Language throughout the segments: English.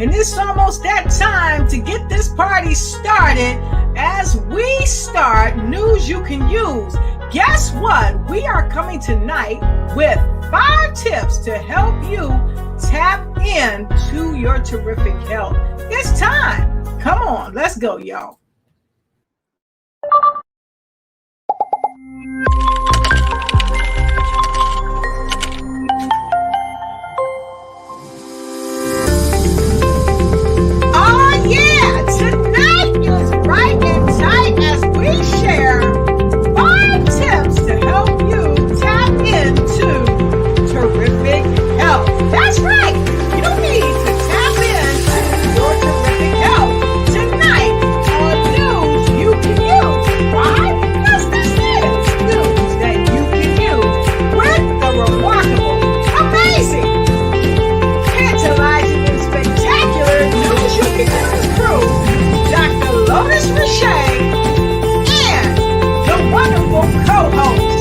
And it's almost that time to get this party started. As we start news you can use, guess what? We are coming tonight with 5 tips to help you tap into your terrific health. It's time. Come on, let's go, y'all. Oh yeah, tonight is right and tight as we share 5 tips to help you tap into terrific health. That's right. You need to tap into your terrific health tonight on news you can use. Why? Because this is news that you can use with the remarkable, amazing, tantalizing, and spectacular news you can use through Dr. Lotus Richey and the wonderful co-host,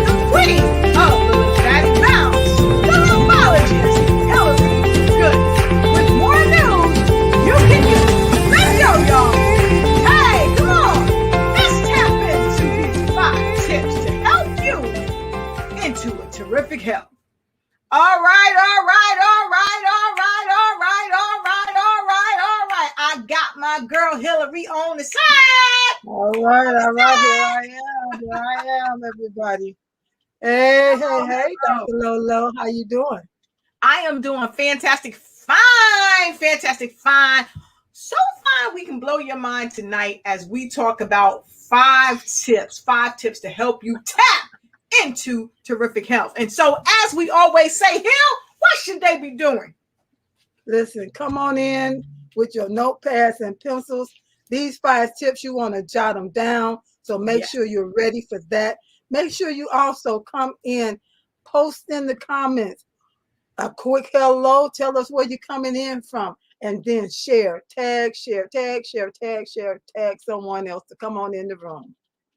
the queen of the lymphatic bounce, the lymologist, Hillary Goodman, with more news you can use. Let's go, y'all. Hey, come on. Let's tap into these 5 tips to help you into a terrific health. All right. I got my girl Hillary on the side. All right. Here I am, everybody. Hey, Dr. Lolo, how you doing? I am doing fantastic, fine. So fine, we can blow your mind tonight as we talk about 5 tips to help you tap into terrific health. And so, as we always say, Hill, what should they be doing? Listen, come on in with your notepads and pencils. These 5 tips, you want to jot them down. So make sure you're ready for that. Make sure you also come in, post in the comments a quick hello. Tell us where you're coming in from. And then tag someone else to come on in the room.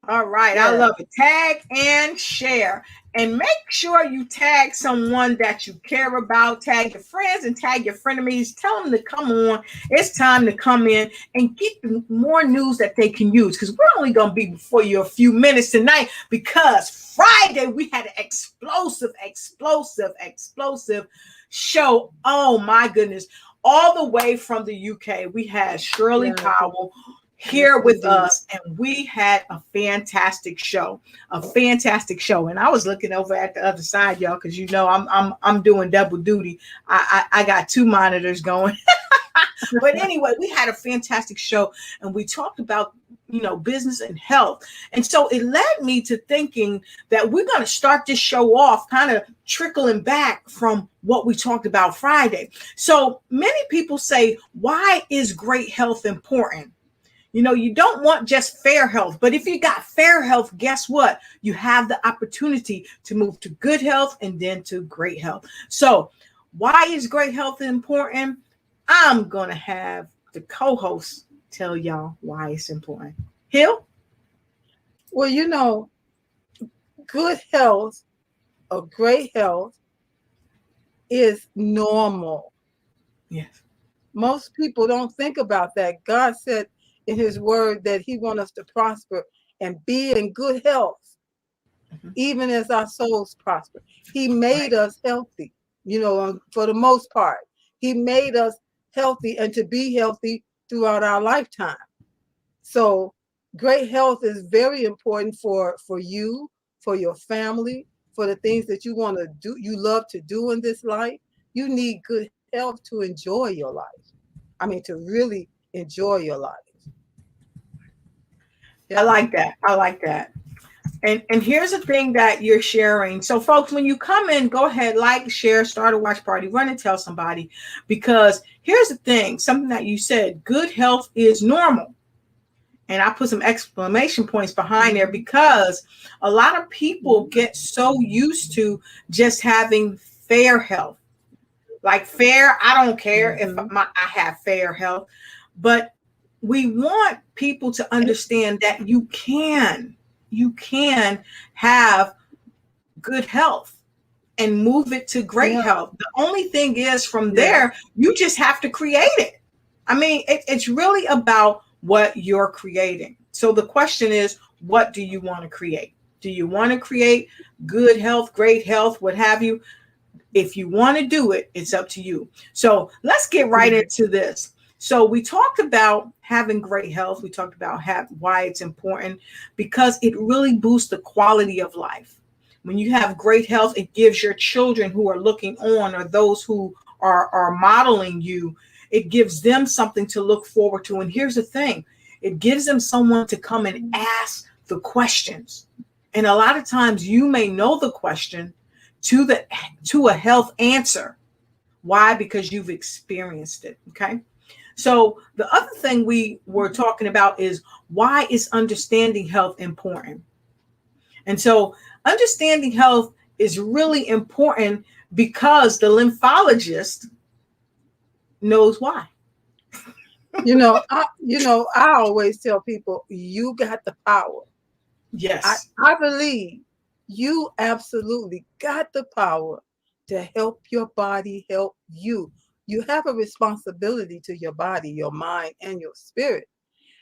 All right. Yeah. I love it. Tag and share. And make sure you tag someone that you care about. Tag your friends and tag your frenemies. Tell them to come on. It's time to come in and get more news that they can use. Because we're only going to be before you a few minutes tonight. Because Friday we had an explosive show. Oh my goodness. All the way from the UK. We had Shirley Powell here with us, and we had a fantastic show. And I was looking over at the other side, y'all, because you know I'm doing double duty. I got 2 monitors going. But anyway, we had a fantastic show, and we talked about business and health. And so it led me to thinking that we're going to start this show off kind of trickling back from what we talked about Friday. So many people say, why is great health important? You don't want just fair health, but if you got fair health, guess what? You have the opportunity to move to good health and then to great health. So why is great health important? I'm going to have the co-host tell y'all why it's important. Hill? Well, good health or great health is normal. Yes. Most people don't think about that. God said in his word that he wants us to prosper and be in good health, even as our souls prosper. He made us healthy, for the most part. He made us healthy and to be healthy throughout our lifetime. So great health is very important for you, for your family, for the things that you want to do, you love to do in this life. You need good health to enjoy your life. To really enjoy your life. I like that. And here's the thing that you're sharing. So folks, when you come in, go ahead, like, share, start a watch party, run and tell somebody, because here's the thing, something that you said, good health is normal. And I put some exclamation points behind there because a lot of people get so used to just having fair health. Like fair, I don't care if I have fair health, but we want people to understand that you can have good health. and move it to great Yeah. health. The only thing is from there, you just have to create it. I mean, it's really about what you're creating. So the question is, what do you want to create? Do you want to create good health, great health, what have you? If you want to do it, it's up to you. So let's get right into this. So we talked about having great health. We talked about why it's important, because it really boosts the quality of life. When you have great health, it gives your children who are looking on, or those who are modeling you, it gives them something to look forward to. And here's the thing, it gives them someone to come and ask the questions. And a lot of times you may know the question to a health answer. Why? Because you've experienced it. Okay. So the other thing we were talking about is, why is understanding health important? And so understanding health is really important because the lymphologist knows why. I always tell people, you got the power. Yes. I believe you absolutely got the power to help your body help you. You have a responsibility to your body, your mind, and your spirit.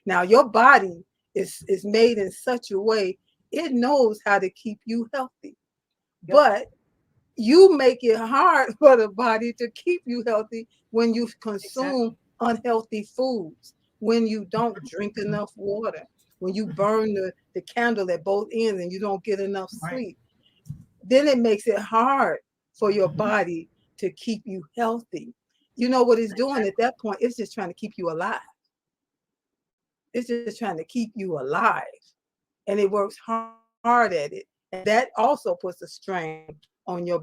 Now, your body is made in such a way, it knows how to keep you healthy. Yep. But you make it hard for the body to keep you healthy when you consume unhealthy foods, when you don't drink enough water, when you burn the candle at both ends and you don't get enough sleep. Then it makes it hard for your body to keep you healthy. You know what it's doing at that point? It's just trying to keep you alive. It's just trying to keep you alive. And it works hard at it. And that also puts a strain on your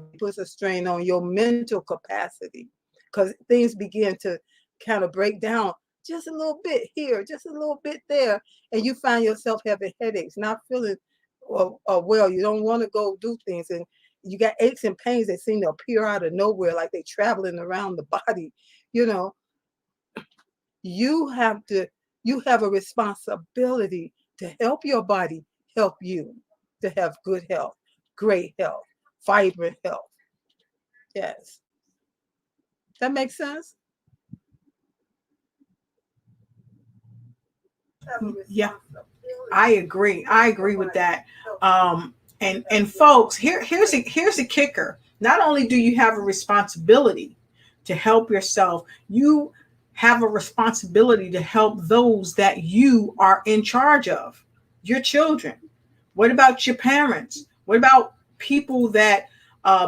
mental capacity, because things begin to kind of break down just a little bit here, just a little bit there. And you find yourself having headaches, not feeling well. You don't want to go do things. And you got aches and pains that seem to appear out of nowhere, like they're traveling around the body. You have a responsibility to help your body help you to have good health, great health, vibrant health. Yes. That makes sense? Yeah, I agree. I agree with that. And folks, here's a kicker. Not only do you have a responsibility to help yourself, you have a responsibility to help those that you are in charge of, your children. What about your parents? What about people that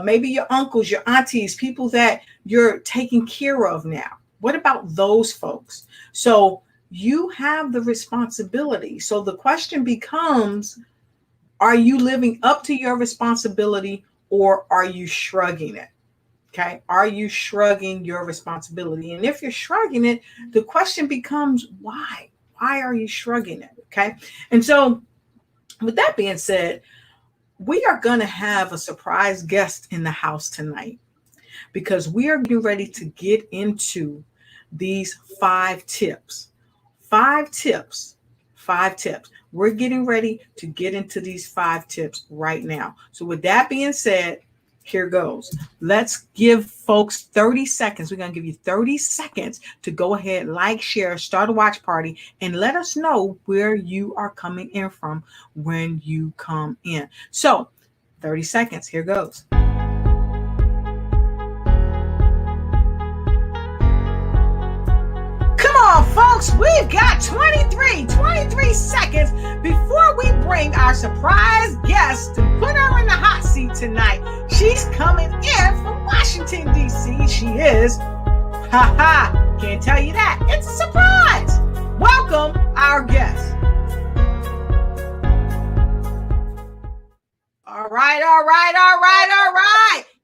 maybe your uncles, your aunties, people that you're taking care of now? What about those folks? So you have the responsibility. So the question becomes, are you living up to your responsibility, or are you shrugging it? Okay. Are you shrugging your responsibility? And if you're shrugging it, the question becomes, why? Why are you shrugging it? Okay. And so with that being said, we are going to have a surprise guest in the house tonight, because we are getting ready to get into these 5 tips. 5 tips. We're getting ready to get into these 5 tips right now. So with that being said, here goes. Let's give folks 30 seconds. We're going to give you 30 seconds to go ahead, like, share, start a watch party, and let us know where you are coming in from when you come in. So 30 seconds. Here goes. Come on, folks. We've got 23 seconds before we bring our surprise guest to put her in the hot seat tonight. She's coming in from Washington, D.C. She is. Can't tell you that. It's a surprise. Welcome our guest. All right.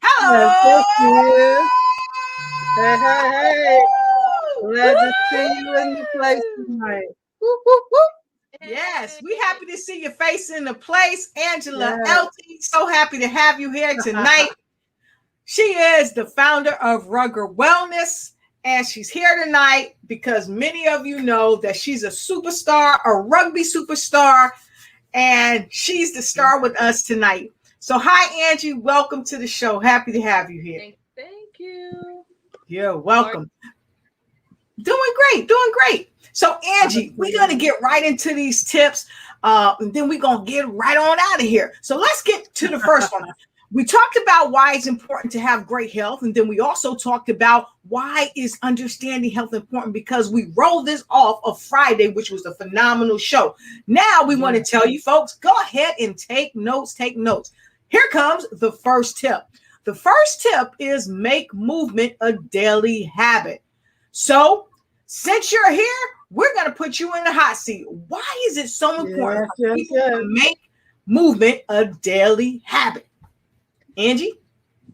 Hello. Yes, hey. Glad to see you in the place tonight. Whoop, whoop, whoop. Yes, we happy to see your face in the place. Angela LT, so happy to have you here tonight. She is the founder of Rugger Wellness, and she's here tonight because many of you know that she's a superstar, a rugby superstar, and she's the star with us tonight. So, hi, Angie. Welcome to the show. Happy to have you here. Thank you. You're welcome. Doing great. Doing great. So, Angie, we're going to get right into these tips. And then we're going to get right on out of here. So, let's get to the first one. We talked about why it's important to have great health. And then we also talked about why is understanding health important, because we rolled this off of Friday, which was a phenomenal show. Now we want to tell you folks, go ahead and take notes, take notes. Here comes the first tip. The first tip is make movement a daily habit. So since you're here, we're going to put you in the hot seat. Why is it so important for people to make movement a daily habit? Angie?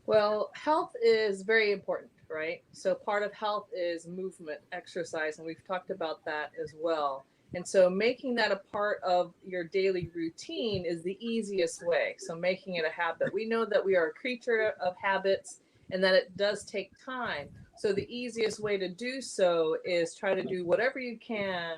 Well, health is very important, right? So part of health is movement, exercise, and we've talked about that as well. And so making that a part of your daily routine is the easiest way. So making it a habit. We know that we are a creature of habits and that it does take time. So the easiest way to do so is try to do whatever you can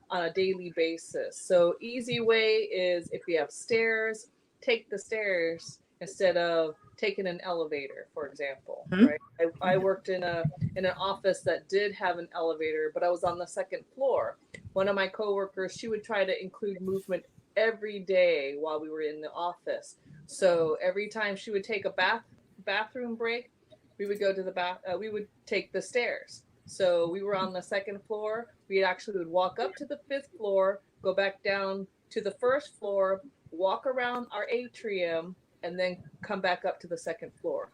on a daily basis. So easy way is if you have stairs, take the stairs instead of taking an elevator, for example. Right? I worked in an office that did have an elevator, but I was on the second floor. One of my coworkers, she would try to include movement every day while we were in the office. So every time she would take a bathroom break, we would go to we would take the stairs. So we were on the second floor. We actually would walk up to the fifth floor, go back down to the first floor, walk around our atrium, and then come back up to the second floor.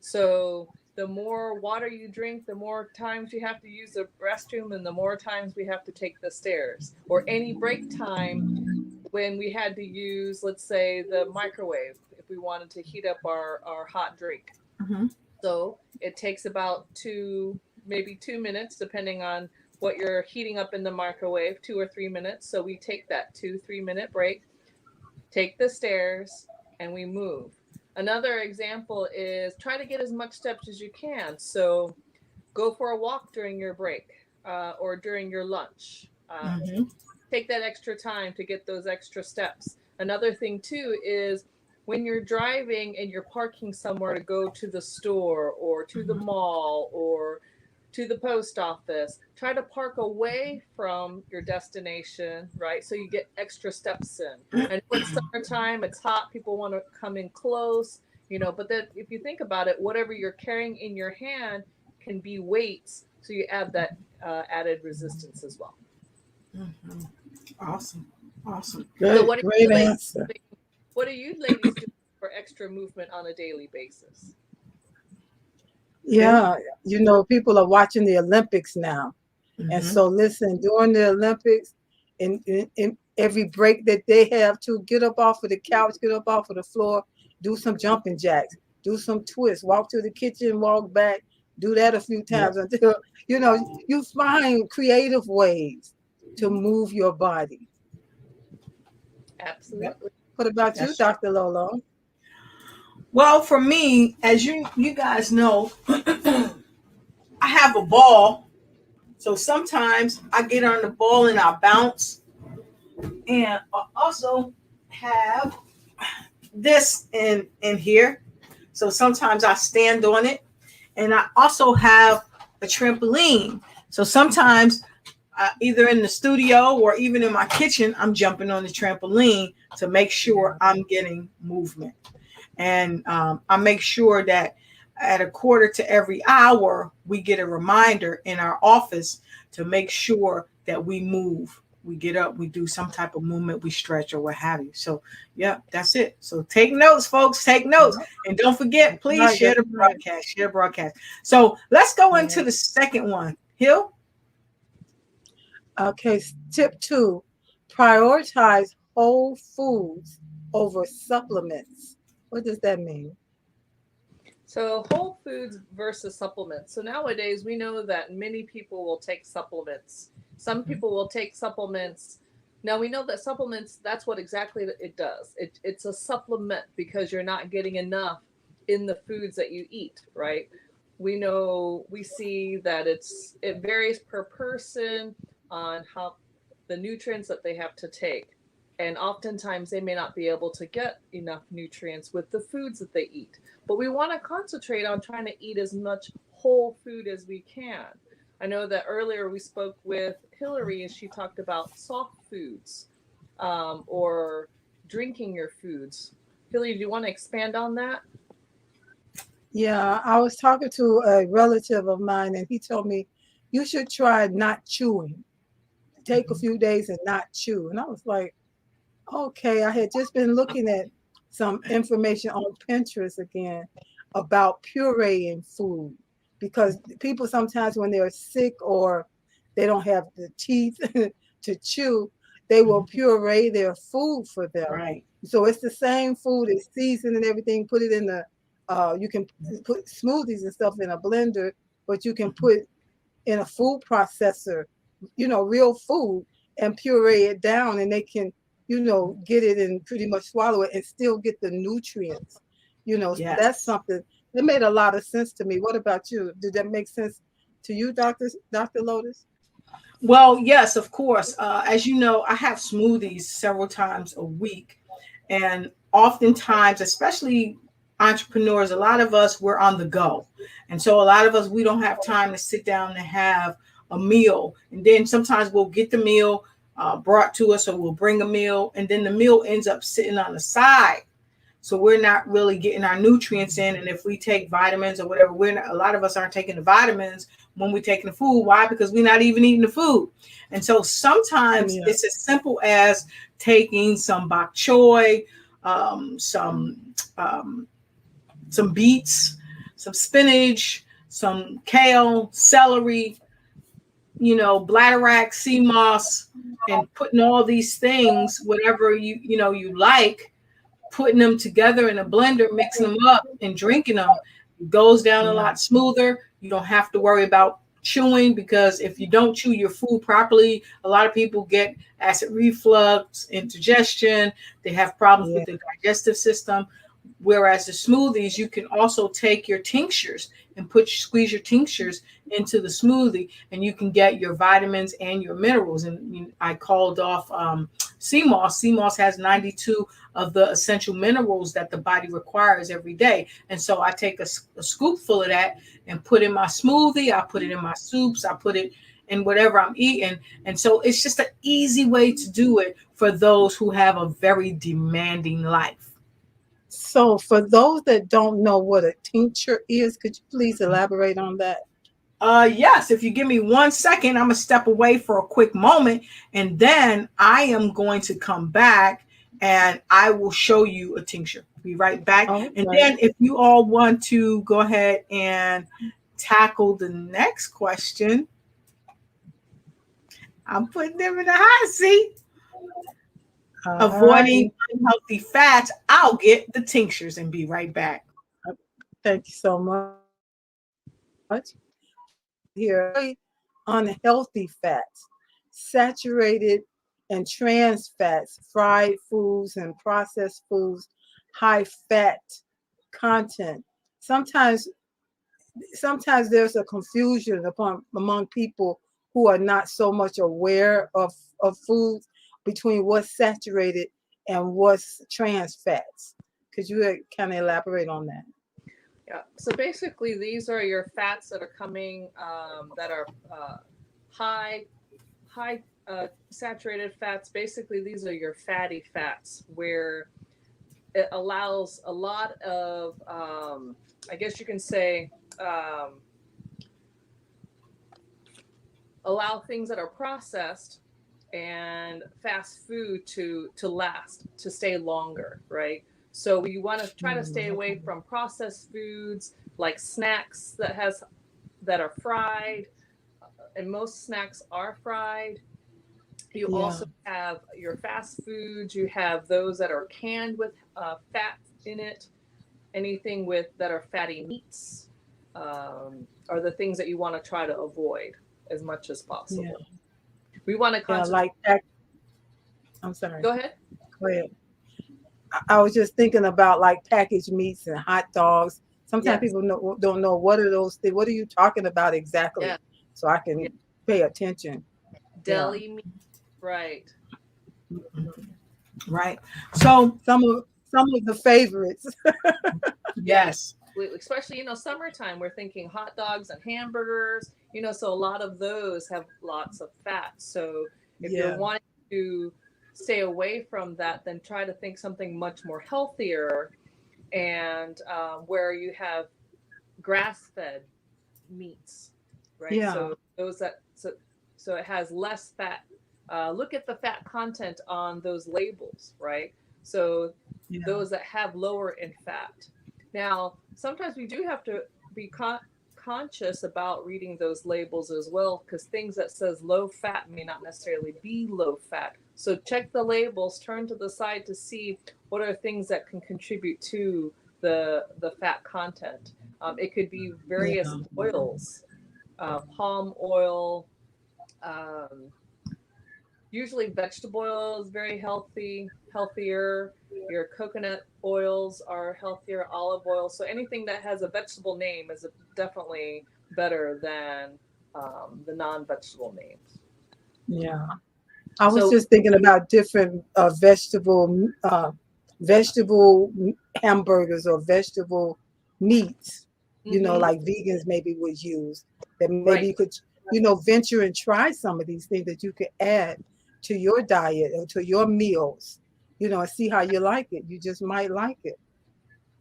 So the more water you drink, the more times you have to use the restroom, and the more times we have to take the stairs. Or any break time when we had to use, let's say, the microwave if we wanted to heat up our hot drink. So it takes about maybe 2 minutes, depending on what you're heating up in the microwave, 2 or 3 minutes. So we take that 2-3 minute break, take the stairs, and we move. Another example is try to get as much steps as you can. So go for a walk during your break or during your lunch. Take that extra time to get those extra steps. Another thing too is when you're driving and you're parking somewhere to go to the store or to the mall or to the post office, try to park away from your destination, right? So you get extra steps in. And when it's summertime, it's hot, people want to come in close, but then if you think about it, whatever you're carrying in your hand can be weights. So you add that added resistance as well. Awesome. Great, So great answer. What do you ladies do for extra movement on a daily basis? Yeah, people are watching the Olympics now. And so listen, during the Olympics, in every break that they have to get up off of the couch, get up off of the floor, do some jumping jacks, do some twists, walk to the kitchen, walk back, do that a few times until, you find creative ways to move your body. Absolutely. What about you, Dr. Lolo? Well, for me, as you guys know, I have a ball. So sometimes I get on the ball and I bounce. And I also have this in here. So sometimes I stand on it. And I also have a trampoline. So sometimes either in the studio or even in my kitchen, I'm jumping on the trampoline to make sure I'm getting movement. And I make sure that at a quarter to every hour, we get a reminder in our office to make sure that we move. We get up, we do some type of movement, we stretch or what have you. So, yeah, that's it. So take notes, folks, take notes. And don't forget, please share the broadcast. So let's go into the second one. Hill? Okay, tip 2, prioritize whole foods over supplements. What does that mean? So whole foods versus supplements. So nowadays we know that many people will take supplements. Some people will take supplements. Now we know that supplements, that's what exactly it does. It's a supplement because you're not getting enough in the foods that you eat, right? We see that it varies per person on how the nutrients that they have to take. And oftentimes they may not be able to get enough nutrients with the foods that they eat. But we want to concentrate on trying to eat as much whole food as we can. I know that earlier we spoke with Hillary and she talked about soft foods, or drinking your foods. Hillary, do you want to expand on that? Yeah, I was talking to a relative of mine, and he told me you should try not chewing. Take a few days and not chew. And I was like, okay. I had just been looking at some information on Pinterest again about pureeing food, because people sometimes when they're sick or they don't have the teeth to chew, they will puree their food for them. Right. So it's the same food, it's seasoned and everything. Put it in the you can put smoothies and stuff in a blender, but you can put in a food processor, real food, and puree it down, and they can, get it and pretty much swallow it and still get the nutrients. So that's Yes. something that made a lot of sense to me. What about you? Did that make sense to you, Dr. Lotus? Well, yes, of course. As you know, I have smoothies several times a week. And oftentimes, especially entrepreneurs, a lot of us, we're on the go. And so a lot of us, we don't have time to sit down and have a meal. And then sometimes we'll get the meal brought to us, or we'll bring a meal. And then the meal ends up sitting on the side. So we're not really getting our nutrients in. And if we take vitamins or whatever, a lot of us aren't taking the vitamins when we're taking the food. Why? Because we're not even eating the food. And so sometimes it's as simple as taking some bok choy, some beets, some spinach, some kale, celery, bladderwrack, sea moss, and putting all these things, whatever you like, putting them together in a blender, mixing them up and drinking them. It goes down a lot smoother. You don't have to worry about chewing, because if you don't chew your food properly, a lot of people get acid reflux, indigestion. They have problems with the digestive system. Whereas the smoothies, you can also take your tinctures and squeeze your tinctures into the smoothie, and you can get your vitamins and your minerals. And I called off sea moss. Sea moss has 92 of the essential minerals that the body requires every day. And so I take a scoopful of that and put in my smoothie. I put it in my soups. I put it in whatever I'm eating. And so it's just an easy way to do it for those who have a very demanding life. So for those that don't know what a tincture is, could you please elaborate on that? Yes, if you give me 1 second, I'm gonna step away for a quick moment, and then I am going to come back and I will show you a tincture. Be right back. And then if you all want to go ahead and tackle the next question, I'm putting them in the hot seat. Avoiding unhealthy fats. I'll get the tinctures and be right back. Thank you so much. Here, unhealthy fats, saturated and trans fats, fried foods and processed foods, high fat content. Sometimes there's a confusion among people who are not so much aware of foods, between what's saturated and what's trans fats. Could you kind of elaborate on that? Yeah. So basically, these are your fats that are coming, that are high saturated fats. Basically, these are your fatty fats, where it allows a lot of, I guess you can say, allow things that are processed and fast food to last, to stay longer, right? So we want to try to stay away from processed foods like snacks that are fried, and most snacks are fried. You also have your fast foods. You have those that are canned with fat in it. Anything that are fatty meats are the things that you want to try to avoid as much as possible. We want to concentrate. Like that. I'm sorry. Go ahead. Go ahead. I was just thinking about like packaged meats and hot dogs. Sometimes people don't know what are those things. What are you talking about exactly? So I can pay attention. Deli meat, right? Right. So some of the favorites. yes. Especially, summertime, we're thinking hot dogs and hamburgers, so a lot of those have lots of fat. So if you're Yeah. wanting to stay away from that, then try to think something much more healthier, and where you have grass-fed meats, right? Yeah. So so it has less fat. Look at the fat content on those labels, right? So Yeah. those that have lower in fat. Now, sometimes we do have to be conscious about reading those labels as well, because things that says low fat may not necessarily be low fat. So check the labels, turn to the side to see what are things that can contribute to the fat content. It could be various Yeah. oils, palm oil. Um, Usually, vegetable oil is very healthier. Your coconut oils are healthier, olive oil. So anything that has a vegetable name is definitely better than the non-vegetable names. Yeah. I was So just thinking about different vegetable hamburgers or vegetable meats, mhm, like vegans maybe would use. That maybe you right, could, venture and try some of these things that you could add to your diet or to your meals, and see how you like it. You just might like it.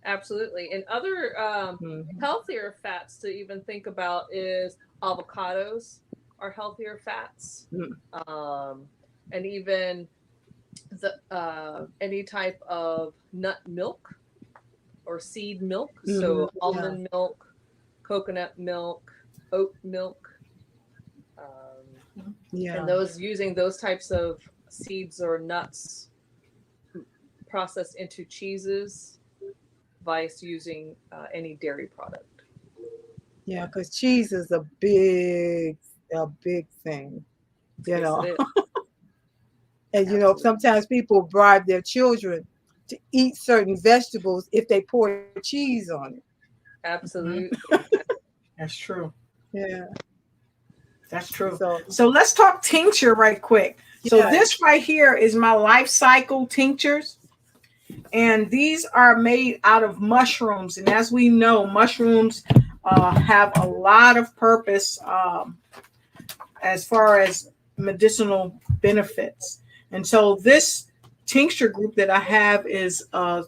absolutely. And other Hmm. healthier fats to even think about is avocados are healthier fats, um, and even the any type of nut milk or seed milk. Hmm. So Yeah. almond milk, coconut milk, oat milk, and Yeah. those using those types of seeds or nuts processed into cheeses, vice using any dairy product. Yeah. Because cheese is a big thing, you Yes, it know. is. And Absolutely. sometimes people bribe their children to eat certain vegetables if they pour cheese on it. Mhm. Absolutely. That's true. Yeah. That's true. So So let's talk tincture right quick. So yes. this right here is my life cycle tinctures, and these are made out of mushrooms. And as we know, mushrooms have a lot of purpose as far as medicinal benefits. And so this tincture group that I have is a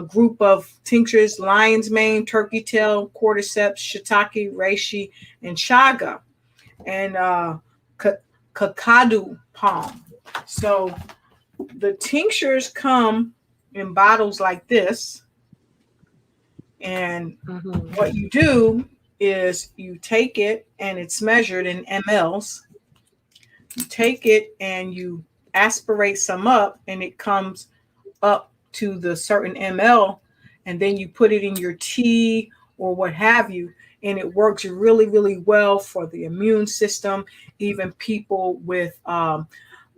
group of tinctures: lion's mane, turkey tail, cordyceps, shiitake, reishi, and chaga, and kakadu palm. So the tinctures come in bottles like this, and Hmm. what you do is you take it and it's measured in mLs. You take it and you aspirate some up, and it comes up to the certain ml, and then you put it in your tea or what have you, and it works really really well for the immune system. Even people with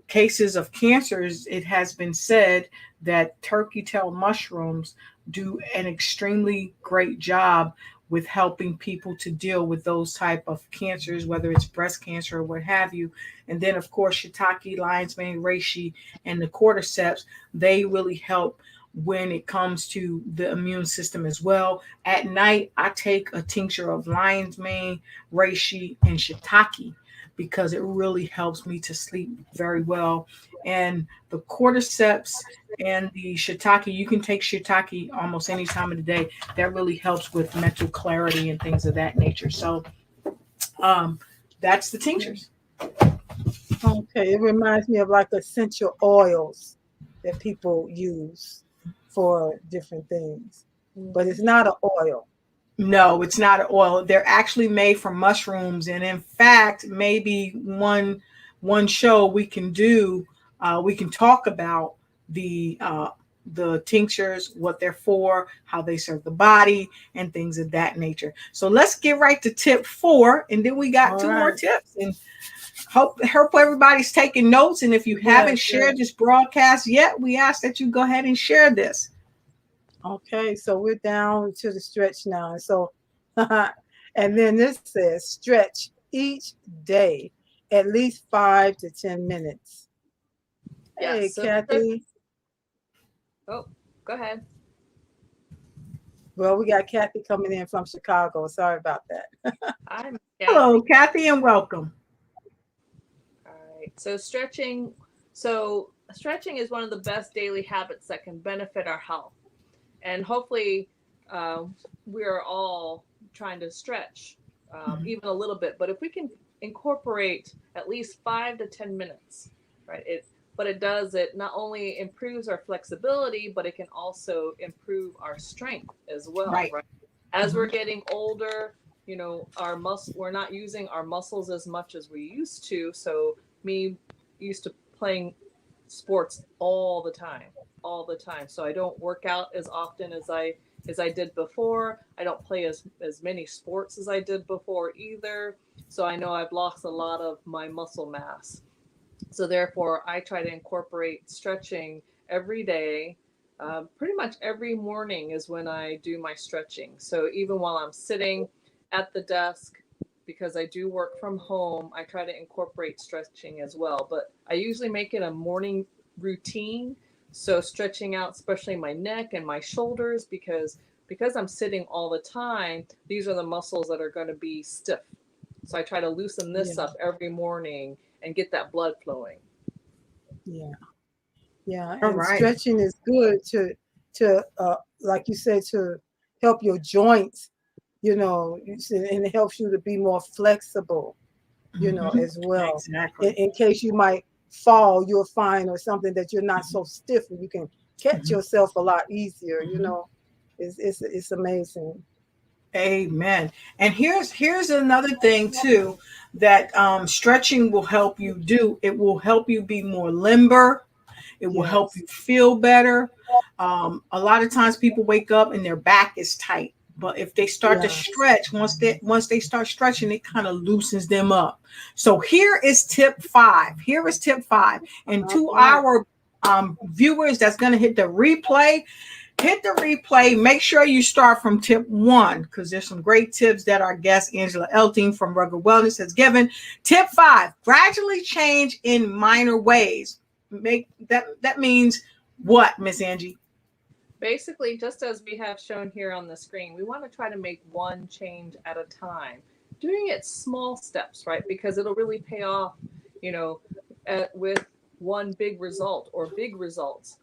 cases of cancers, it has been said that turkey tail mushrooms do an extremely great job with helping people to deal with those type of cancers, whether it's breast cancer or what have you. And then of course shiitake, lion's mane, reishi, and the cordyceps, they really help when it comes to the immune system as well. At night I take a tincture of lion's mane, reishi, and shiitake because it really helps me to sleep very well. And the cordyceps and the shiitake, you can take shiitake almost any time of the day. That really helps with mental clarity and things of that nature. So um, that's the tinctures. Okay. It reminds me of like essential oils that people use for different things, but Mhm. it's not an oil. No, it's not an oil. They're actually made from mushrooms, and in fact, maybe one show we can do, we can talk about the tinctures, what they're for, how they serve the body, and things of that nature. So let's get right to tip 4, and then we got All 2 more right. tips. And hope everybody's taking notes. And if you haven't Yes. shared Yes. this broadcast yet, we ask that you go ahead and share this. Okay. So we're down to the stretch now. And so, and then this says stretch each day, at least 5 to 10 minutes. Yeah. Hey, So Kathy. Oh, go ahead. Well, we got Kathy coming in from Chicago. Sorry about that. I'm Hello, Kathy. Kathy, and welcome. All right. So stretching. So stretching is one of the best daily habits that can benefit our health, and hopefully, uh, we are all trying to stretch even a little bit. But if we can incorporate at least 5 to 10 minutes, right? It does it not only improves our flexibility, but it can also improve our strength as well, Right. right? As we're Mhm. getting older, our we're not using our muscles as much as we used to. So me used to playing sports all the time. So I don't work out as often as I did before. I don't play as many sports as I did before either. So I know I've lost a lot of my muscle mass. So therefore, I try to incorporate stretching every day. Pretty much every morning is when I do my stretching. So even while I'm sitting at the desk, because I do work from home, I try to incorporate stretching as well. But I usually make it a morning routine. So stretching out, especially my neck and my shoulders, because I'm sitting all the time, these are the muscles that are going to be stiff. So I try to loosen Yeah, this up every morning and get that blood flowing. yeah, yeah. All And right. stretching is good to like you said, to help your joints. And it helps you to be more flexible. Mhm. As well. In, Exactly. in case you might fall, you'll find or something that you're not so stiff, and you can catch Mhm. yourself a lot easier. Mhm. It's amazing. Amen. And here's another thing too that stretching will help you do. It will help you be more limber. It will help Yes. you feel better. A lot of times people wake up and their back is tight, but if they start to Yeah. stretch, once they start stretching, it kind of loosens them up. So here is tip five. Here is tip five, and All to right. our viewers that's going to hit the replay. Hit the replay. Make sure you start from tip one because there's some great tips that our guest Angela Elting from Rugged Wellness has given. Tip five: gradually change in minor ways. Make that means what, Miss Angie? Basically, just as we have shown here on the screen, we want to try to make one change at a time, doing it small steps, right? Because it'll really pay off, you know, with one big result or big results.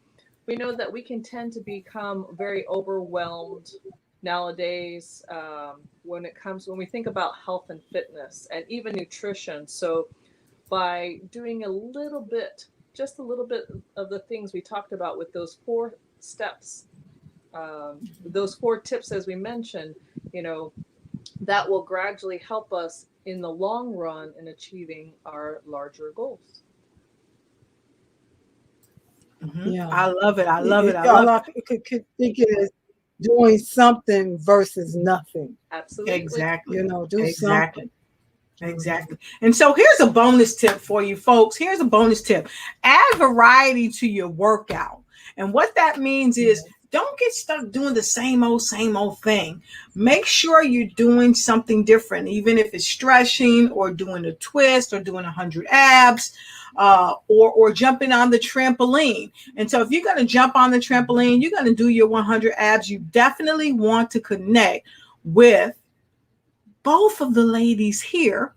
We know that we can tend to become very overwhelmed nowadays when we think about health and fitness and even nutrition. So by doing a little bit, just a little bit of the things we talked about with those 4 steps, those 4 tips, as we mentioned, you know, that will gradually help us in the long run in achieving our larger goals. Yeah. I love it. I love it. I A love lot of people could think it is doing something versus nothing. it. Absolutely. Exactly. Do Exactly. something. Mhm. Exactly. And so here's a bonus tip for you folks. Here's a bonus tip. Add variety to your workout. And what that means is Yeah. don't get stuck doing the same old thing. Make sure you're doing something different, even if it's stretching or doing a twist or doing 100 abs. Or jumping on the trampoline. And so, if you're going to jump on the trampoline, you're going to do your 100 abs. You definitely want to connect with both of the ladies here,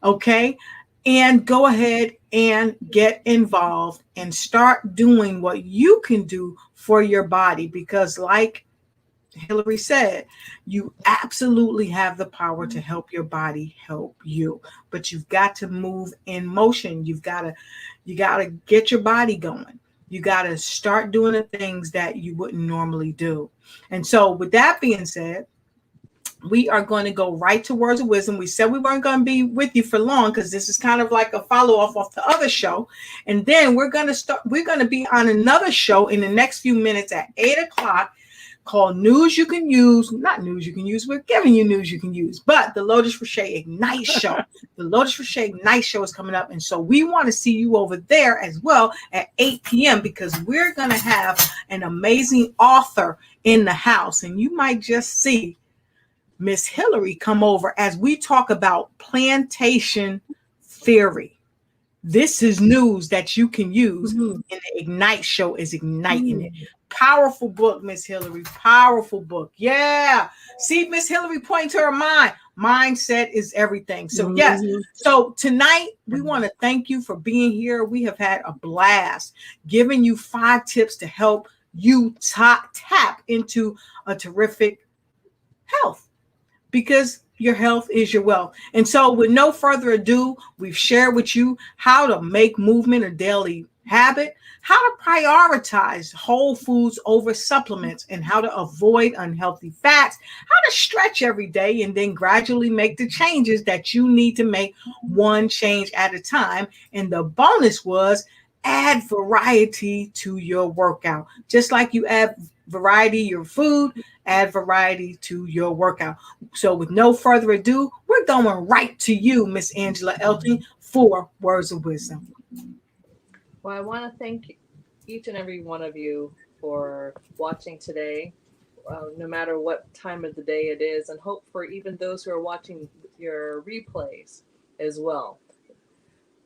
okay? And go ahead and get involved and start doing what you can do for your body because, like Hillary said, you absolutely have the power to help your body help you, but you've got to move in motion. You got to get your body going. You got to start doing the things that you wouldn't normally do. And so with that being said, we are going to go right to words of wisdom. We said we weren't going to be with you for long because this is kind of like a follow-up off the other show. And then we're going to be on another show in the next few minutes at 8 o'clock called News You Can Use. Not news you can use. We're giving you news you can use. But the Lotus Richey Ignite show. The Lotus Richey Ignite show is coming up. And so we want to see you over there as well at 8 p.m. because we're going to have an amazing author in the house. And you might just see Miss Hillary come over as we talk about plantation theory. This is news that you can use, Mhm. and the Ignite show is igniting it. Powerful book, Miss Hillary. Powerful book. Yeah. See, Miss Hillary pointing to her mind. Mindset is everything. So, yes. Mhm. So, tonight, we want to thank you for being here. We have had a blast giving you 5 tips to help you tap into a terrific health, because your health is your wealth. And so, with no further ado, we've shared with you how to make movement a daily habit, how to prioritize whole foods over supplements, and how to avoid unhealthy fats, how to stretch every day, and then gradually make the changes that you need to make, one change at a time. And the bonus was add variety to your workout. Just like you add variety to your food, add variety to your workout. So with no further ado, we're going right to you, Miss Angela Elton, for words of wisdom. Well, I want to thank each and every one of you for watching today, no matter what time of the day it is, and hope for even those who are watching your replays as well.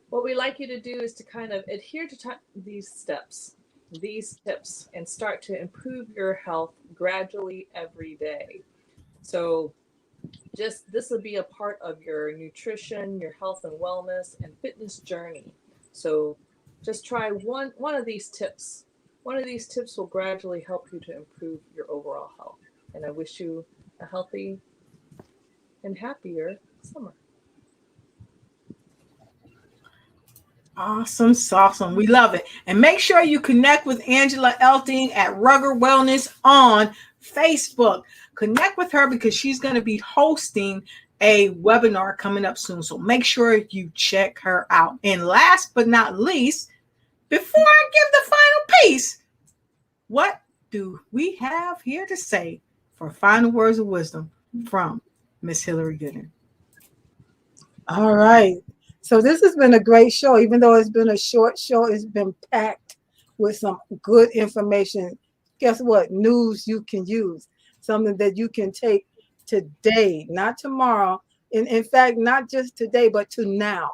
What we like you to do is to kind of adhere to these steps, these tips, and start to improve your health gradually every day. So just this will be a part of your nutrition, your health and wellness and fitness journey. So just try one of these tips. One of these tips will gradually help you to improve your overall health. And I wish you a healthy and happier summer. Awesome, awesome. We love it. And make sure you connect with Angela Elting at Rugged Wellness on Facebook. Connect with her because she's going to be hosting a webinar coming up soon. So make sure you check her out. And last but not least, before I give the final piece, what do we have here to say for final words of wisdom from Miss Hillary Goodman? All right. So this has been a great show. Even though it's been a short show, it's been packed with some good information. Guess what? News you can use. Something that you can take today, not tomorrow. And in fact, not just today, but to now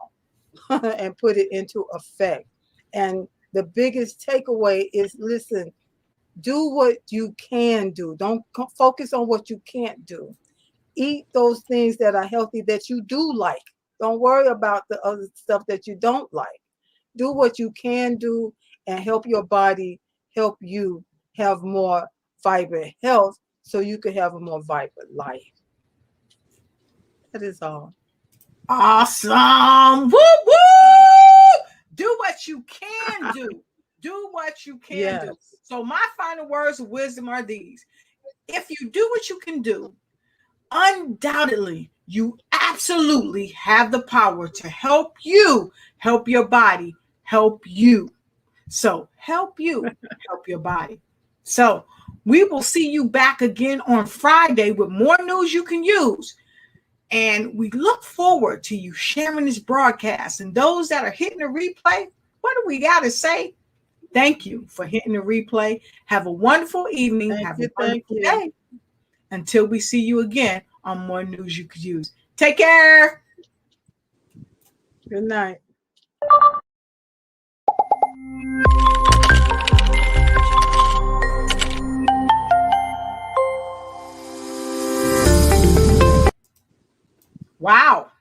and put it into effect. And the biggest takeaway is, listen, do what you can do. Don't focus on what you can't do. Eat those things that are healthy that you do like. Don't worry about the other stuff that you don't like. Do what you can do and help your body, help you have more vibrant health so you can have a more vibrant life. That is all. Awesome. Woo, woo! Do what you can do. Do what you can do. So my final words of wisdom are these. If you do what you can do, undoubtedly, you absolutely have the power to help you, help your body, help you. So help you, help your body. So we will see you back again on Friday with more news you can use. And we look forward to you sharing this broadcast. And those that are hitting the replay, what do we got to say? Thank you for hitting the replay. Have a wonderful evening. Have a wonderful day. Until we see you again on more news you could use. Take care. Good night. Wow.